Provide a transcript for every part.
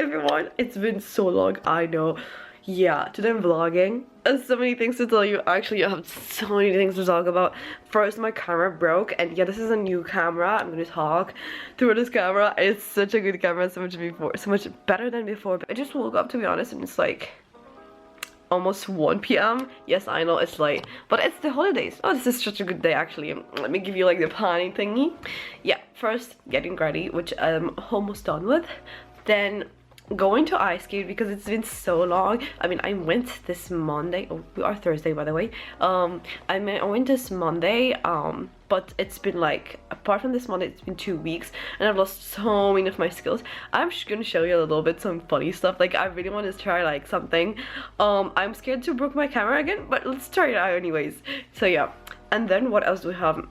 everyone. It's been so long, I know. Yeah, today I'm vlogging. There's so many things to tell you. Actually, I have so many things to talk about. First, my camera broke, and yeah, this is a new camera. I'm gonna talk through this camera. It's such a good camera, so much better than before. But I just woke up, to be honest, and it's like almost 1 p.m. Yes, I know it's late, but it's the holidays. Oh, this is such a good day, actually. Let me give you like the planning thingy. Yeah, first getting ready, which I'm almost done with. Then going to ice skate because it's been so long. I mean, I went this Monday. Oh, we are Thursday, by the way. I went this Monday, but it's been like, apart from this Monday, it's been 2 weeks and I've lost so many of my skills. I'm just gonna show you a little bit some funny stuff. Like, I really want to try like something. I'm scared to break my camera again, but let's try it out anyways. So yeah. And then what else do we have?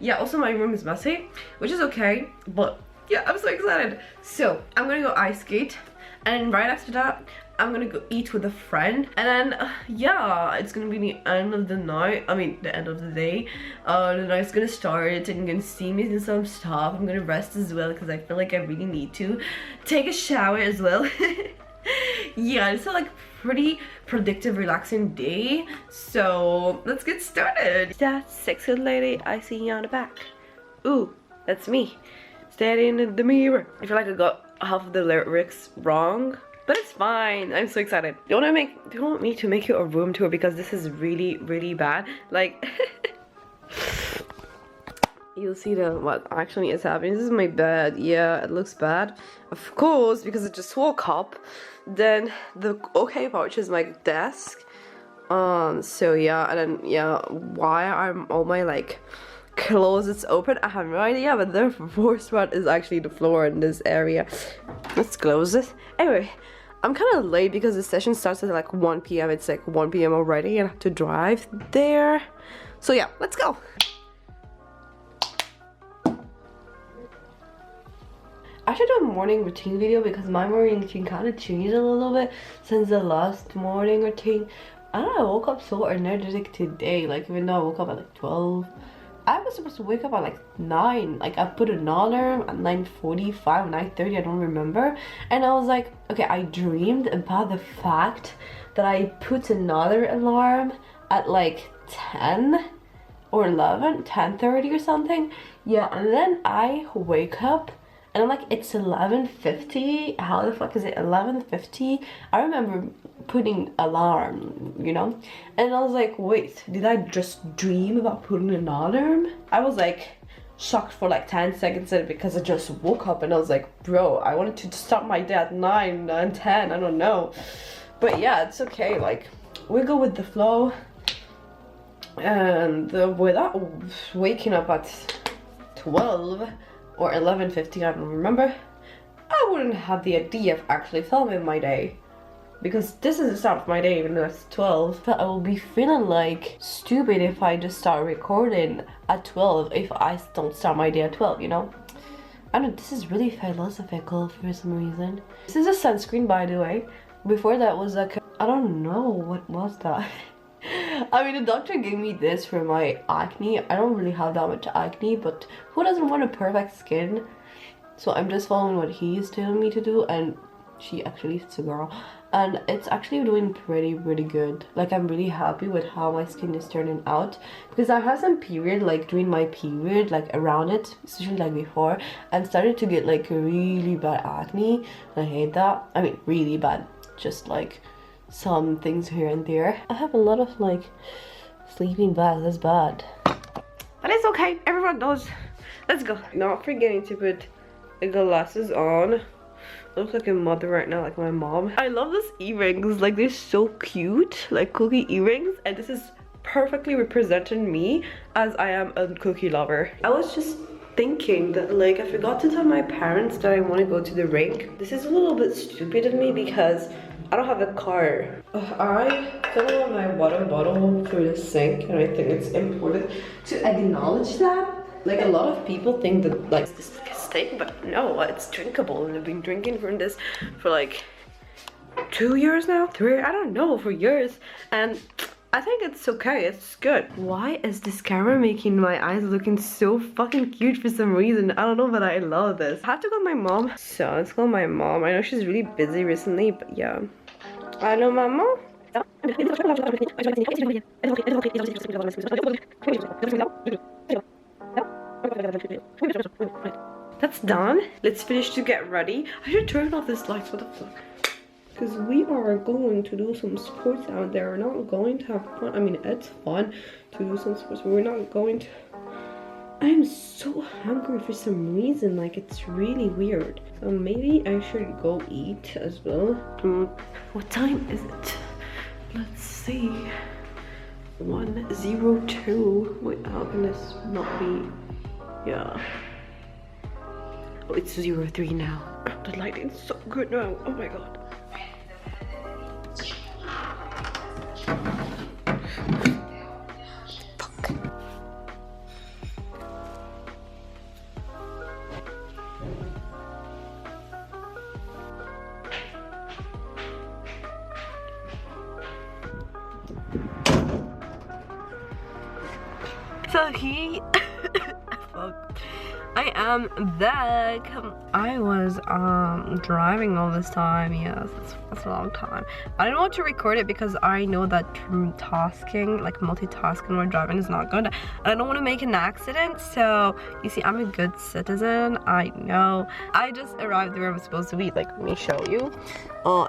Yeah, also my room is messy, which is okay, but yeah, I'm so excited. So I'm gonna go ice skate, and right after that I'm gonna go eat with a friend, and then yeah, it's gonna be the end of the night. I mean, the end of the day. The night's gonna start, and you're gonna see me do some stuff. I'm gonna rest as well because I feel like I really need to take a shower as well. Yeah, it's a like pretty productive, relaxing day. So let's get started. That sexy lady I see you on the back. Ooh, that's me. Standing in the mirror. I feel like I got half of the lyrics wrong, but it's fine. I'm so excited. Do you want me to make you a room tour because this is really, really bad? Like, you'll see what actually is happening. This is my bed. Yeah, it looks bad, of course, because I just woke up. Then the okay part is my desk. So yeah, and then yeah, why are all my like closets open? I have no idea, but the worst part is actually the floor in this area. Let's close it. Anyway, I'm kind of late because the session starts at like 1 p.m. It's like 1 p.m. already and I have to drive there. So yeah, let's go. I should do a morning routine video because my morning routine kind of changed a little bit since the last morning routine. I don't know, I woke up so energetic today, like even though I woke up at like 12. I was supposed to wake up at like 9. Like, I put an alarm at 9:45, 9:30, I don't remember. And I was like, okay, I dreamed about the fact that I put another alarm at like 10 or 11, 10:30 or something. Yeah, and then I wake up and I'm like, it's 11:50. How the fuck is it 11:50? I remember putting alarm, you know, and I was like, wait, did I just dream about putting an alarm? I was like shocked for like 10 seconds because I just woke up and I was like, bro, I wanted to start my day at 9 and 10, I don't know. But yeah, it's okay, like we go with the flow. And without waking up at 12 or 11:50, I don't remember, I wouldn't have the idea of actually filming my day. Because this is the start of my day, even though it's 12. But I will be feeling like stupid if I just start recording at 12 if I don't start my day at 12, you know? I don't know, this is really philosophical for some reason. This is a sunscreen, by the way. Before that was like, I don't know, what was that? I mean, the doctor gave me this for my acne. I don't really have that much acne, but who doesn't want a perfect skin? So I'm just following what he's telling me to do, and it's a girl, and it's actually doing pretty good. Like, I'm really happy with how my skin is turning out, because I had some period, like during my period, like around it, especially like before, and started to get like really bad acne. I hate that. I mean, really bad, just like some things here and there. I have a lot of like sleeping bags. That's bad, but it's okay, everyone does. Let's go. Not forgetting to put the glasses on. I look like a mother right now, like my mom. I love these earrings, like they're so cute, like cookie earrings, and this is perfectly representing me as I am a cookie lover. I was just thinking that like I forgot to tell my parents that I want to go to the rink. This is a little bit stupid of me because I don't have a car. I fill up my water bottle through the sink, and I think it's important to acknowledge that. Like, a lot of people think that like this is disgusting, but no, it's drinkable, and I've been drinking from this for like 2 years now, 3, I don't know, for years, and I think it's okay, it's good. Why is this camera making my eyes looking so fucking cute for some reason? I don't know, but I love this. I have to call my mom. So let's call my mom. I know she's really busy recently, but yeah. Hello, mama? That's done. Let's finish to get ready. I should turn off this lights, what the fuck? Because we are going to do some sports out there. We're not going to have fun. I mean, it's fun to do some sports, but we're not going to. I'm so hungry for some reason. Like, it's really weird. So maybe I should go eat as well. What time is it? Let's see. 1:02. Wait, how can this not be? Yeah. Oh, it's 03 now. The lighting's so good now. Oh my god. So fuck. I am back. I was driving all this time. Yes, that's a long time. I didn't want to record it because I know that tasking, like multitasking while driving, is not good. I don't want to make an accident. So you see, I'm a good citizen. I know. I just arrived where I'm supposed to be. Like, let me show you.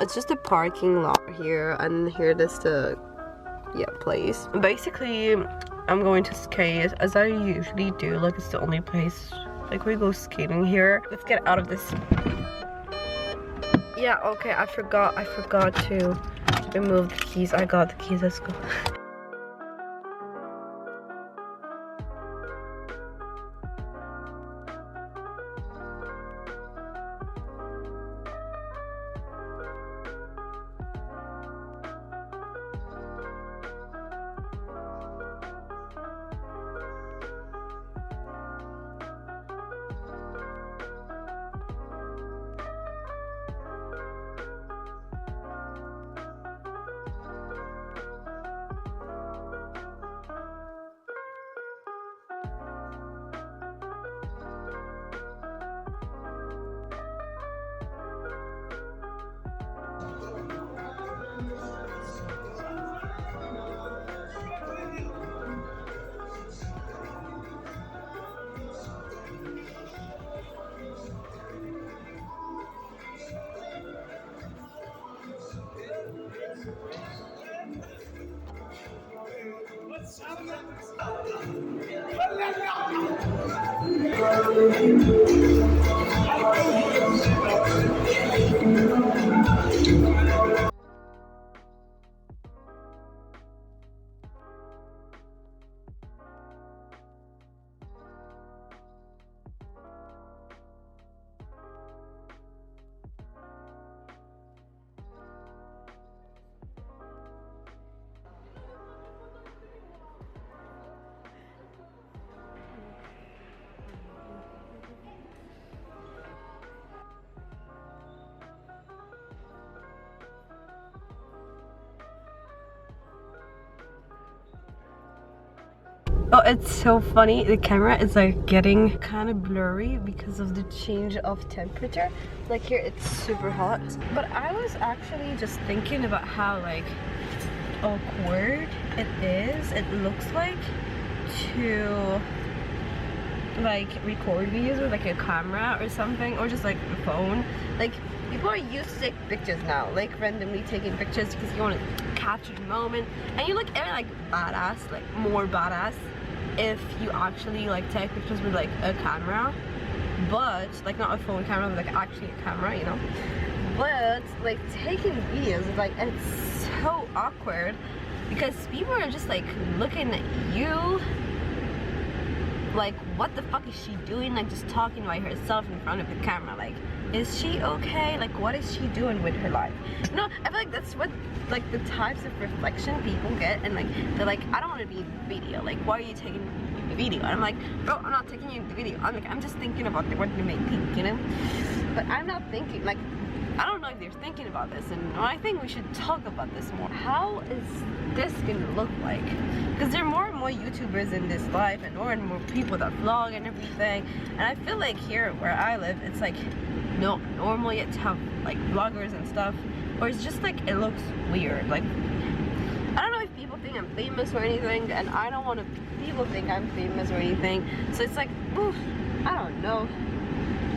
It's just a parking lot here, and here is the place. Basically, I'm going to skate as I usually do. Like, it's the only place. Like, we go skating here. Let's get out of this. Yeah, okay, I forgot to remove the keys. I got the keys, let's go. Oh, it's so funny. The camera is like getting kind of blurry because of the change of temperature. Like here it's super hot. But I was actually just thinking about how like awkward it is. It looks like to like record videos with like a camera or something, or just like a phone. Like people are used to take pictures now, like randomly taking pictures because you want to capture the moment, and you look even like badass, like more badass if you actually like take pictures with like a camera, but like not a phone camera, but like actually a camera, you know. But like taking videos is like, it's so awkward because people are just like looking at you like, what the fuck is she doing, like just talking by herself in front of the camera. Like, is she okay? Like, what is she doing with her life? You know, I feel like that's what like the types of reflection people get, and like they're like, I don't want to be in the video, like why are you taking the video? And I'm like, bro, I'm not taking you in the video. I'm just thinking about what you may think, you know. But I'm not thinking, like, I don't know if they're thinking about this, and I think we should talk about this more. How is this gonna look like? Because there are more and more YouTubers in this life, and more people that vlog and everything. And I feel like here where I live, it's like no normal yet to have like vloggers and stuff, or it's just like it looks weird. Like I don't know if people think I'm famous or anything, and I don't want people think I'm famous or anything. So it's like, oof, I don't know.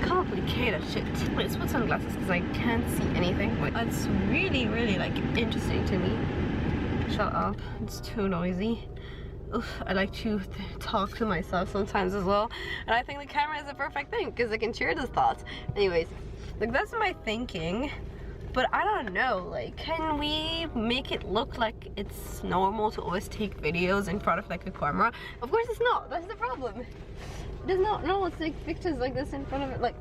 Complicated shit. Wait, let's put sunglasses because I can't see anything. Wait, it's really like interesting to me. Shut up, it's too noisy. Oof, I like to talk to myself sometimes as well, and I think the camera is a perfect thing because I can share those thoughts. Anyways, like that's my thinking, but I don't know, like can we make it look like it's normal to always take videos in front of like a camera? Of course it's not, that's the problem. There's not normal to take pictures like this in front of it, like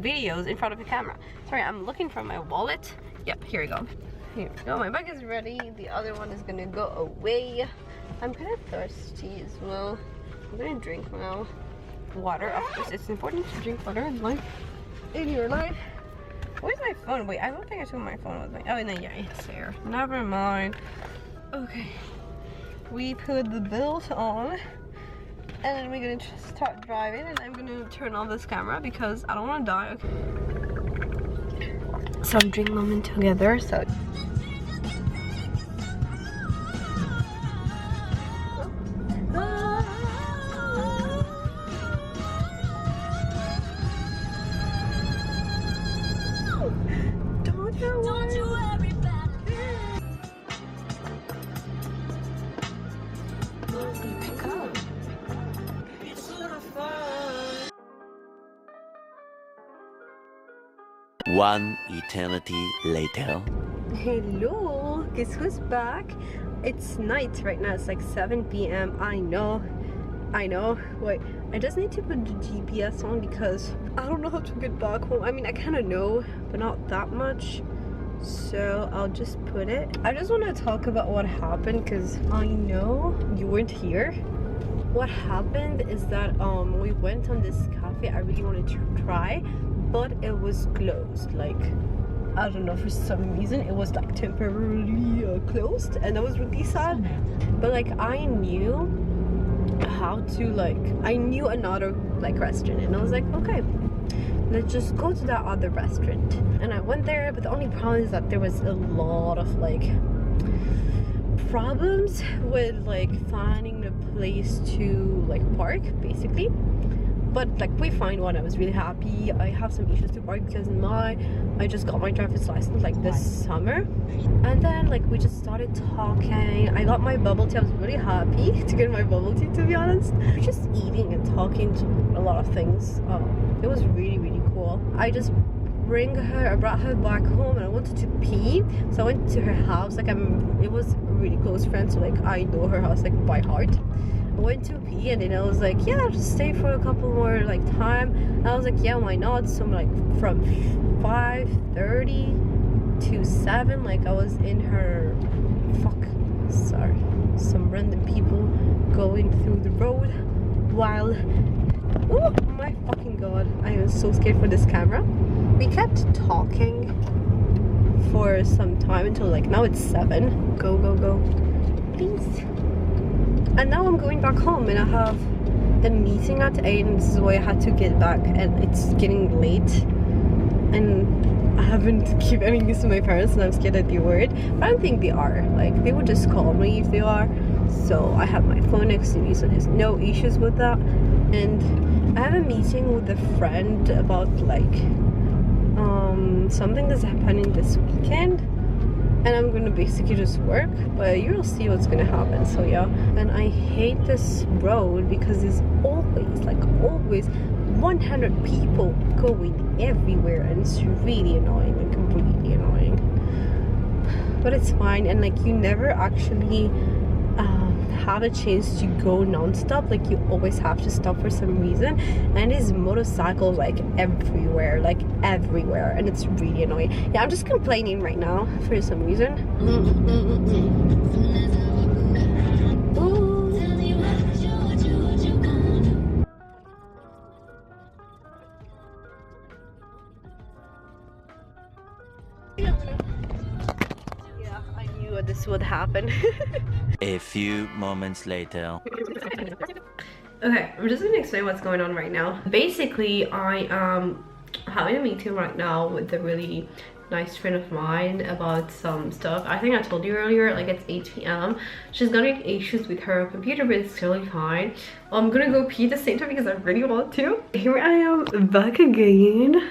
videos in front of a camera. Sorry, I'm looking for my wallet. Yep, here we go. Here we go, my bag is ready. The other one is gonna go away. I'm kind of thirsty as well. I'm gonna drink now. Water, of course, it's important to drink water in life. In your life. Where's my phone? Wait, I don't think I took my phone with me. Oh, no, yeah, it's there. Never mind. Okay. We put the belt on. And then we're gonna start driving, and I'm gonna turn on this camera because I don't want to die. Okay. Some drink moment together. So. Don't you worry about it. Pick up. One eternity later. Hello, guess who's back? It's night right now, it's like 7 p.m. I know. Wait, I just need to put the GPS on because I don't know how to get back home. I mean, I kind of know, but not that much. So I'll just put it. I just want to talk about what happened because I know you weren't here. What happened is that we went on this cafe I really wanted to try, but it was closed. Like, I don't know, for some reason it was like temporarily closed, and that was really sad. But like I knew how to, like, I knew another like restaurant, and I was like, okay, let's just go to that other restaurant. And I went there, but the only problem is that there was a lot of like problems with like finding the place to like park, basically. But like we find one. I was really happy. I have some issues to park because I just got my driver's license like this summer, and then like we just started talking. I got my bubble tea. I was really happy to get my bubble tea, to be honest. We're just eating and talking to a lot of things. It was really cool. I just I brought her back home, and I wanted to pee, so I went to her house. Like it was a really close friend, so like I know her house like by heart. I went to pee, and then I was like, yeah, I'll just stay for a couple more like time. And I was like, yeah, why not? So like from 5:30 to 7, like I was in her some random people going through the road while, oh my fucking god, I am so scared for this camera. We kept talking for some time until like now it's 7. Go please. And now I'm going back home, and I have a meeting at 8, and this is why I had to get back, and it's getting late, and I haven't given any news to my parents, and I'm scared that they would, but I don't think they are. Like, they would just call me if they are. So I have my phone next to me, so there's no issues with that. And I have a meeting with a friend about like something that's happening this weekend, and I'm gonna basically just work, but you'll see what's gonna happen. So yeah, and I hate this road because there's always 100 people going everywhere, and it's really annoying, like completely annoying. But it's fine, and like you never actually have a chance to go non-stop. Like you always have to stop for some reason, and there's motorcycles like everywhere, and it's really annoying. Yeah, I'm just complaining right now for some reason. thought this would happen. A few moments later. Okay, I'm just gonna explain what's going on right now. Basically, I am having a meeting right now with a really nice friend of mine about some stuff. I think I told you earlier, like it's 8 p.m. She's got like issues with her computer, but it's totally fine. I'm gonna go pee at the same time because I really want to. Here I am back again.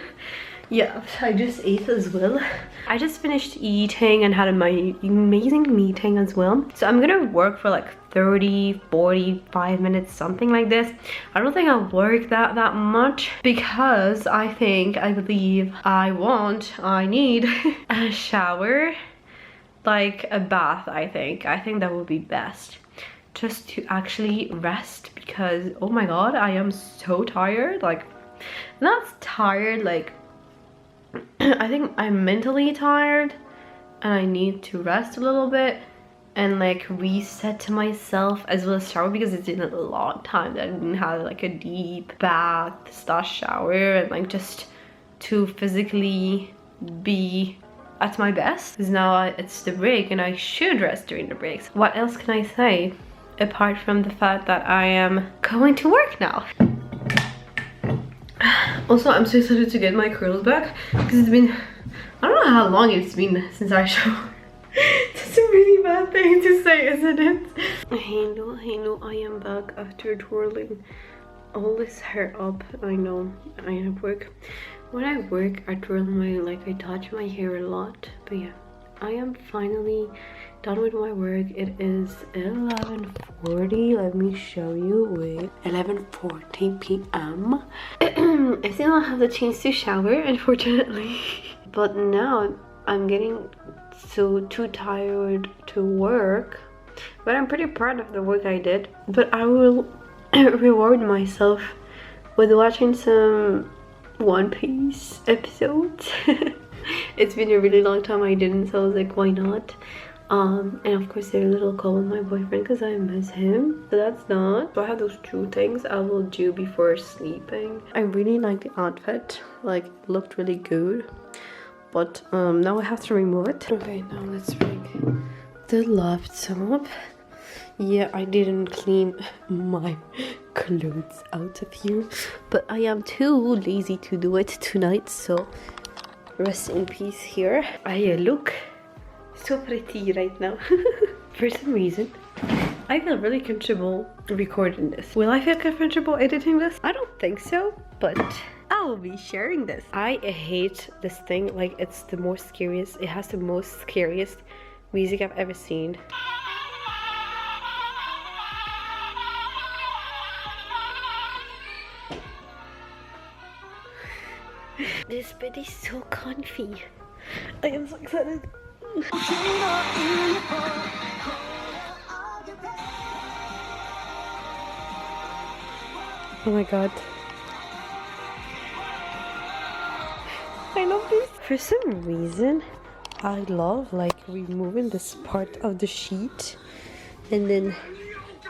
Yeah, I just ate as well. I just finished eating and had my amazing meeting as well. So I'm gonna work for like 30, 45 minutes, something like this. I don't think I'll work that much because I believe I need a shower, like a bath. I think that would be best, just to actually rest, because oh my god, I am so tired. Like, not tired, like I think I'm mentally tired and I need to rest a little bit and like reset to myself, as well as shower, because it's been a long time that I didn't have like a deep bath / shower, and like just to physically be at my best, because now it's the break and I should rest during the breaks. What else can I say apart from the fact that I am going to work now? Also, I'm so excited to get my curls back because it's been, I don't know how long it's been since I showered. That's a really bad thing to say, isn't it? Hello, I am back after twirling all this hair up. I know, I have work. When I work, I twirl I touch my hair a lot. But yeah, I am finally done with my work. It is 11:40. Let me show you. Wait, 11:40 p.m. I still don't have the chance to shower, unfortunately. But now I'm getting too tired to work. But I'm pretty proud of the work I did. But I will reward myself with watching some One Piece episodes. It's been a really long time I didn't, so I was like, why not? And of course they're a little call with my boyfriend because I miss him. So that's not. So I have those two things I will do before sleeping. I really like the outfit. Like, it looked really good. But now I have to remove it. Okay, now let's bring the laptop. Yeah, I didn't clean my clothes out of here, but I am too lazy to do it tonight, so rest in peace here. I look so pretty right now. For some reason, I feel really comfortable recording this. Will I feel comfortable editing this? I don't think so, but I will be sharing this. I hate this thing. Like, it's the most scariest. It has the most scariest music I've ever seen. This bed is so comfy. I am so excited. Oh my god. I love this. For some reason, I love like removing this part of the sheet and then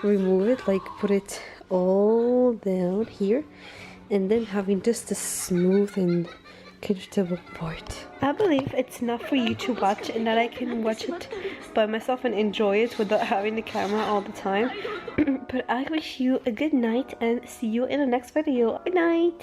remove it, like put it all down here, and then having just a smooth and comfortable part. I believe it's enough for you to watch, and that I can watch it by myself and enjoy it without having the camera all the time. But I wish you a good night and see you in the next video. Good night!